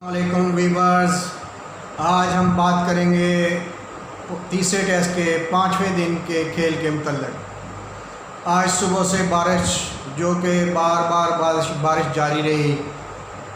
वालेकुम वीवर्स, आज हम बात करेंगे तीसरे टेस्ट के 5वें दिन के खेल के मुतल्लिक़। आज सुबह से बारिश जो कि बार बारिश जारी रही।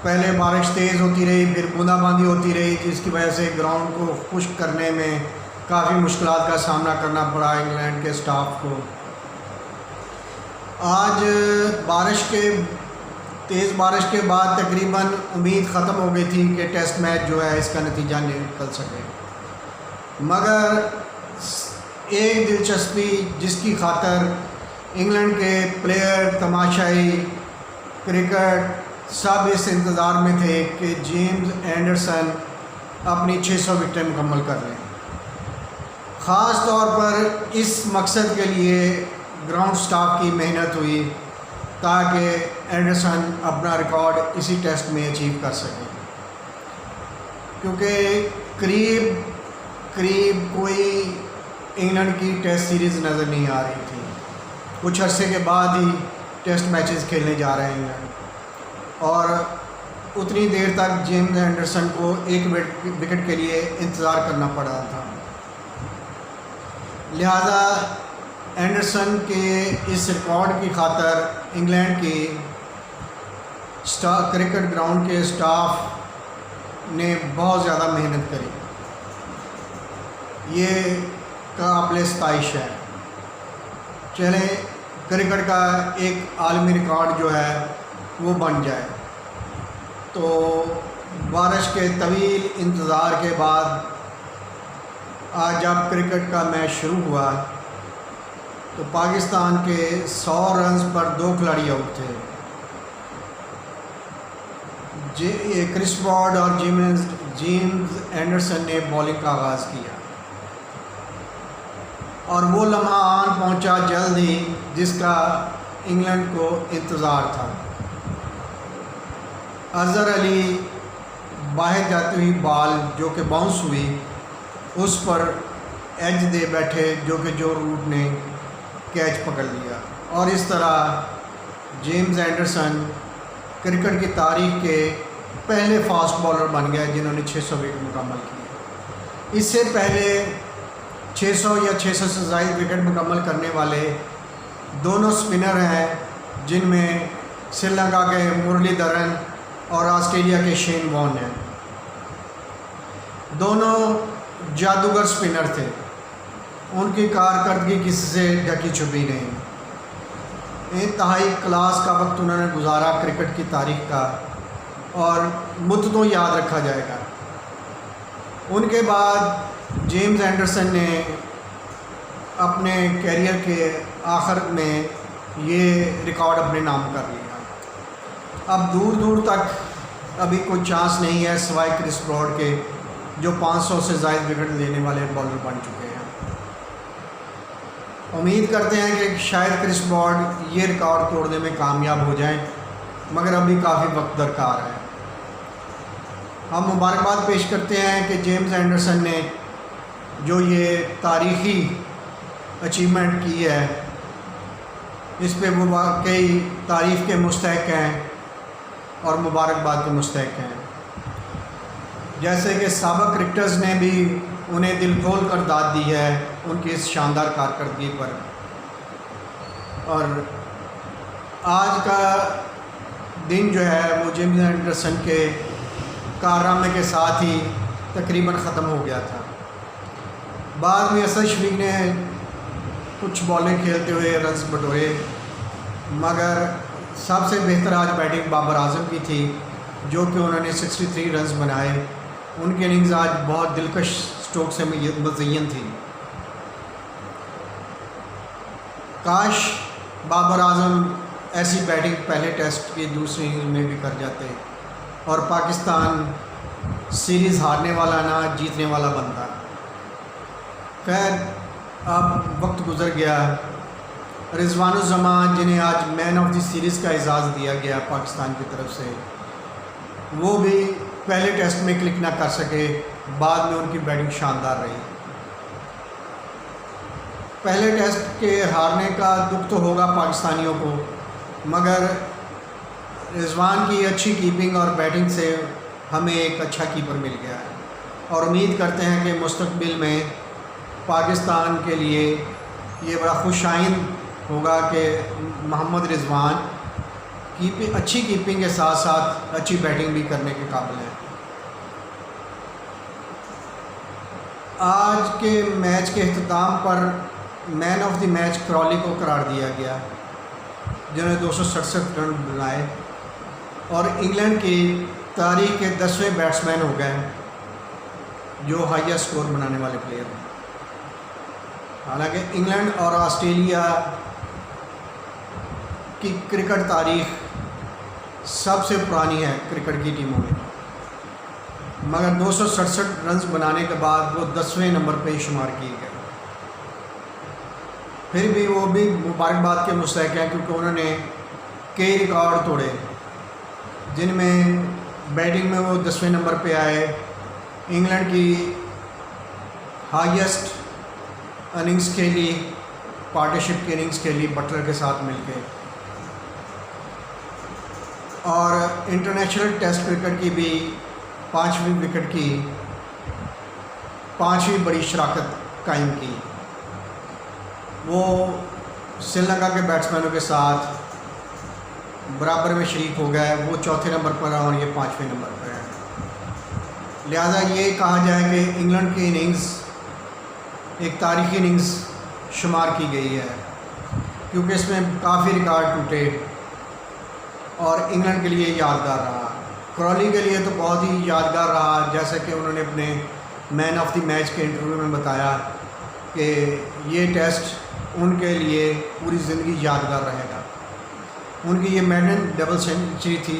पहले बारिश तेज़ होती रही, फिर बूंदाबांदी होती रही, जिसकी वजह से ग्राउंड को खुश्क करने में काफ़ी मुश्किलात का सामना करना पड़ा इंग्लैंड के स्टाफ को। आज तेज़ बारिश के बाद तकरीबन उम्मीद ख़त्म हो गई थी कि टेस्ट मैच जो है इसका नतीजा नहीं निकल सके, मगर एक दिलचस्पी जिसकी खातर इंग्लैंड के प्लेयर, तमाशाई, क्रिकेट सब इस इंतज़ार में थे कि जेम्स एंडरसन अपनी 600 विकेटें मुकम्मल कर लें। ख़ास तौर पर इस मकसद के लिए ग्राउंड स्टाफ की मेहनत हुई ताकि एंडरसन अपना रिकॉर्ड इसी टेस्ट में अचीव कर सकें, क्योंकि करीब कोई इंग्लैंड की टेस्ट सीरीज़ नज़र नहीं आ रही थी। कुछ अरसे के बाद ही टेस्ट मैचेस खेलने जा रहे हैं इंग्लैंड, और उतनी देर तक जेम्स एंडरसन को एक विकेट के लिए इंतज़ार करना पड़ रहा था। लिहाजा एंडरसन के इस रिकॉर्ड की खातर इंग्लैंड के क्रिकेट ग्राउंड के स्टाफ ने बहुत ज़्यादा मेहनत करी। ये काबिल सताइश है। चले क्रिकेट का एक आलमी रिकॉर्ड जो है वो बन जाए। तो बारिश के तवील इंतज़ार के बाद आज जब क्रिकेट का मैच शुरू हुआ तो पाकिस्तान के 100 रन्स पर 2 खिलाड़ी आउट थे। क्रिस ब्रॉड और जेम्स एंडरसन ने बॉलिंग का आगाज़ किया, और वो लम्हा आन पहुंचा जल्द ही जिसका इंग्लैंड को इंतज़ार था। अज़हर अली बाहर जाती हुई बॉल जो कि बाउंस हुई उस पर एज दे बैठे, जो कि जो रूट ने कैच पकड़ लिया, और इस तरह जेम्स एंडरसन क्रिकेट की तारीख के पहले फास्ट बॉलर बन गए जिन्होंने 600 विकेट मुकम्मल किए। इससे पहले 600 या 600 से ज़ायद विकेट मुकम्मल करने वाले दोनों स्पिनर हैं, जिनमें श्रीलंका के मुरलीधरन और ऑस्ट्रेलिया के शेन वॉर्न हैं। दोनों जादूगर स्पिनर थे। उनकी कारकर्दगी किसी से ढकी छुपी नहीं। इंतहाई क्लास का वक्त उन्होंने गुजारा क्रिकेट की तारीख का, और मुद्दतों याद रखा जाएगा। उनके बाद जेम्स एंडरसन ने अपने कैरियर के आखिर में ये रिकॉर्ड अपने नाम कर लिया। अब दूर दूर तक अभी कोई चांस नहीं है सिवाय क्रिस ब्रॉड के, जो 500 से ज़ायद विकेट लेने वाले बॉलर बन चुके हैं। उम्मीद करते हैं कि शायद क्रिस ब्रॉड ये रिकॉर्ड तोड़ने में कामयाब हो जाएं, मगर अभी काफ़ी वक्त दरकार है। हम मुबारकबाद पेश करते हैं कि जेम्स एंडरसन ने जो ये तारीख़ी अचीवमेंट की है, इस पे वो वाकई तारीफ़ के मुस्तहक़ हैं और मुबारकबाद के मुस्तहक़ हैं। जैसे कि साबिक़ क्रिकेटर्स ने भी उन्हें दिल खोल कर दाद दी है उनकी इस शानदार कारकर्दगी पर। और आज का दिन जो है वो जेम्स एंडरसन के कारनामे के साथ ही तकरीबन ख़त्म हो गया था। बाद में असद शफीक ने कुछ बॉलिंग खेलते हुए रन्स बटोरे, मगर सबसे बेहतर आज बैटिंग बाबर आजम की थी, जो कि उन्होंने 63 रन्स बनाए। उनकी इनिंग्स आज बहुत दिलकश स्ट्रोक से मुज़य्यन थी। काश बाबर आजम ऐसी बैटिंग पहले टेस्ट की दूसरी इनिंग्स में भी कर जाते और पाकिस्तान सीरीज़ हारने वाला ना जीतने वाला बनता। खैर, अब वक्त गुज़र गया। रिजवानुज़्ज़मान, जिन्हें आज मैन ऑफ द सीरीज़ का एजाज़ दिया गया पाकिस्तान की तरफ से, वो भी पहले टेस्ट में क्लिक ना कर सके। बाद में उनकी बैटिंग शानदार रही। पहले टेस्ट के हारने का दुख तो होगा पाकिस्तानियों को, मगर रिजवान की अच्छी कीपिंग और बैटिंग से हमें एक अच्छा कीपर मिल गया है और उम्मीद करते हैं कि मुस्तकबिल में पाकिस्तान के लिए ये बड़ा खुशाइंद होगा कि मोहम्मद रिजवान अच्छी कीपिंग के साथ साथ अच्छी बैटिंग भी करने के काबिल है। आज के मैच के अख्ताम पर man of the match Crawley को करार दिया गया, जिन्होंने 267 रन बनाए और इंग्लैंड की तारीख के 10वें बैट्समैन हो गए जो हाईएस्ट स्कोर बनाने वाले प्लेयर हैं। हालांकि इंग्लैंड और ऑस्ट्रेलिया की क्रिकेट तारीख सबसे पुरानी है क्रिकेट की टीमों में, मगर 267 रन्स बनाने के बाद वो 10वें नंबर पे शुमार किए गए। फिर भी वो भी मुबारकबाद के मुस्तहक हैं क्योंकि उन्होंने कई रिकॉर्ड तोड़े, जिनमें बैटिंग में वो 10वें नंबर पे आए। इंग्लैंड की हाईएस्ट इनिंग्स खेली, पार्टनरशिप की इनिंग्स खेली बटलर के साथ मिलके, और इंटरनेशनल टेस्ट क्रिकेट की भी 5वीं विकेट की 5वीं बड़ी शराकत कायम की। वो श्रीलंका के बैट्समैनों के साथ बराबर में शरीक हो गए, वो चौथे नंबर पर और ये 5वें नंबर पर है। लिहाजा ये कहा जाए कि इंग्लैंड की इनिंग्स एक तारीखी इनिंग्स शुमार की गई है क्योंकि इसमें काफ़ी रिकॉर्ड टूटे और इंग्लैंड के लिए यादगार रहा। क्रॉली के लिए तो बहुत ही यादगार रहा, जैसा कि उन्होंने अपने मैन ऑफ द मैच के इंटरव्यू में बताया कि ये टेस्ट उनके लिए पूरी ज़िंदगी यादगार रहेगा। उनकी ये मेडन डबल सेंचुरी थी,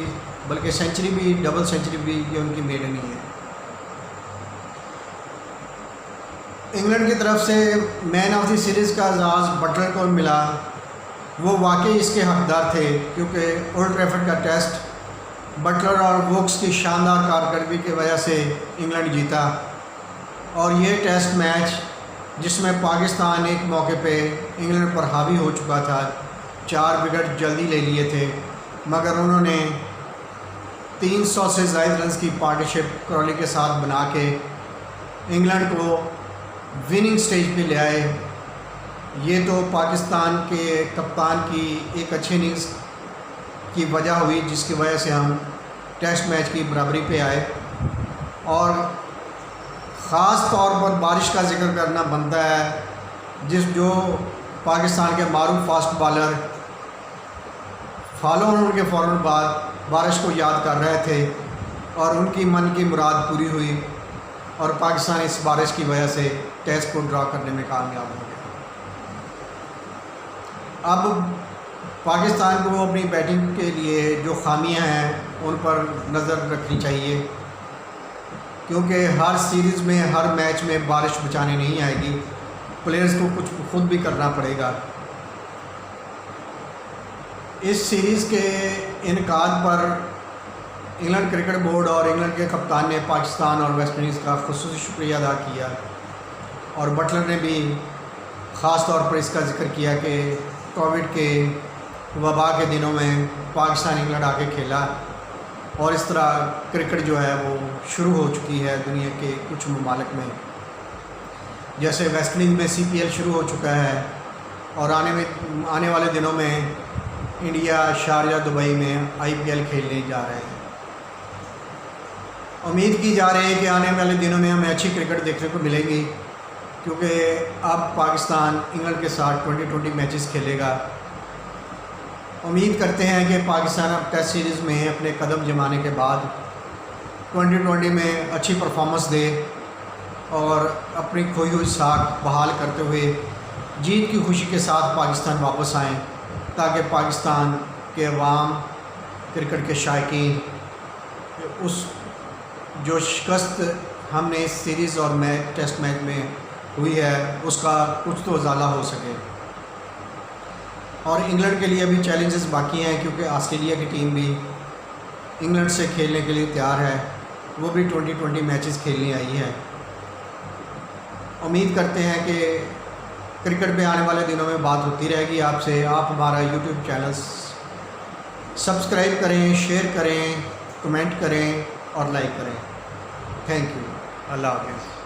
बल्कि सेंचुरी भी डबल सेंचुरी भी ये उनकी मेडन ही है। इंग्लैंड की तरफ से मैन ऑफ द सीरीज़ का एजाज़ बटलर को मिला। वो वाकई इसके हकदार थे क्योंकि ओल्ड ट्रैफर्ड का टेस्ट बटलर और वोक्स की शानदार कारकर्दगी की वजह से इंग्लैंड जीता। और ये टेस्ट मैच जिसमें पाकिस्तान एक मौके पे इंग्लैंड पर हावी हो चुका था, 4 विकेट जल्दी ले लिए थे, मगर उन्होंने 300 से ज़ायद रन्स की पार्टनरशिप क्रॉली के साथ बना के इंग्लैंड को विनिंग स्टेज पे ले आए। ये तो पाकिस्तान के कप्तान की एक अच्छी इनिंग्स की वजह हुई जिसकी वजह से हम टेस्ट मैच की बराबरी पे आए। और ख़ास तौर पर बारिश का जिक्र करना बनता है, जो पाकिस्तान के मारूफ फास्ट बॉलर फॉलो होने के फ़ौरन बाद बारिश को याद कर रहे थे और उनकी मन की मुराद पूरी हुई और पाकिस्तान इस बारिश की वजह से टेस्ट को ड्रा करने में कामयाब हो गया। अब पाकिस्तान को अपनी बैटिंग के लिए जो खामियां हैं उन पर नज़र रखनी चाहिए, क्योंकि हर सीरीज़ में हर मैच में बारिश बचाने नहीं आएगी, प्लेयर्स को कुछ खुद भी करना पड़ेगा। इस सीरीज़ के इनकाद पर इंग्लैंड क्रिकेट बोर्ड और इंग्लैंड के कप्तान ने पाकिस्तान और वेस्ट इंडीज़ का खुसूसी शुक्रिया अदा किया और बटलर ने भी ख़ास तौर पर इसका जिक्र किया कि कोविड के वबा के दिनों में पाकिस्तान इंग्लैंड आके खेला और इस तरह क्रिकेट जो है वो शुरू हो चुकी है दुनिया के कुछ ममालिक में। जैसे वेस्ट इंडीज़ में CPL शुरू हो चुका है और आने वाले दिनों में इंडिया शारजा दुबई में IPL खेलने जा रहे हैं। उम्मीद की जा रही है कि आने वाले दिनों में हमें अच्छी क्रिकेट देखने को मिलेगी, क्योंकि अब पाकिस्तान इंग्लैंड के साथ 2020 मैचेस खेलेगा। उम्मीद करते हैं कि पाकिस्तान अब टेस्ट सीरीज़ में अपने कदम जमाने के बाद 2020 में अच्छी परफॉर्मेंस दे और अपनी खोई हुई साख बहाल करते हुए जीत की खुशी के साथ पाकिस्तान वापस आएँ, ताकि पाकिस्तान के अवाम, क्रिकेट के शायकीन उस जो शिकस्त हमने इस सीरीज़ और टेस्ट मैच में हुई है उसका कुछ तो उजाला हो सके। और इंग्लैंड के लिए अभी चैलेंजेस बाकी हैं, क्योंकि ऑस्ट्रेलिया की टीम भी इंग्लैंड से खेलने के लिए तैयार है, वो भी 2020 मैचेस खेलने आई है। उम्मीद करते हैं कि क्रिकेट पे आने वाले दिनों में बात होती रहेगी आपसे। आप हमारा YouTube चैनल सब्सक्राइब करें, शेयर करें, कमेंट करें और लाइक करें। Thank you. अल्लाह हाफ़िज़।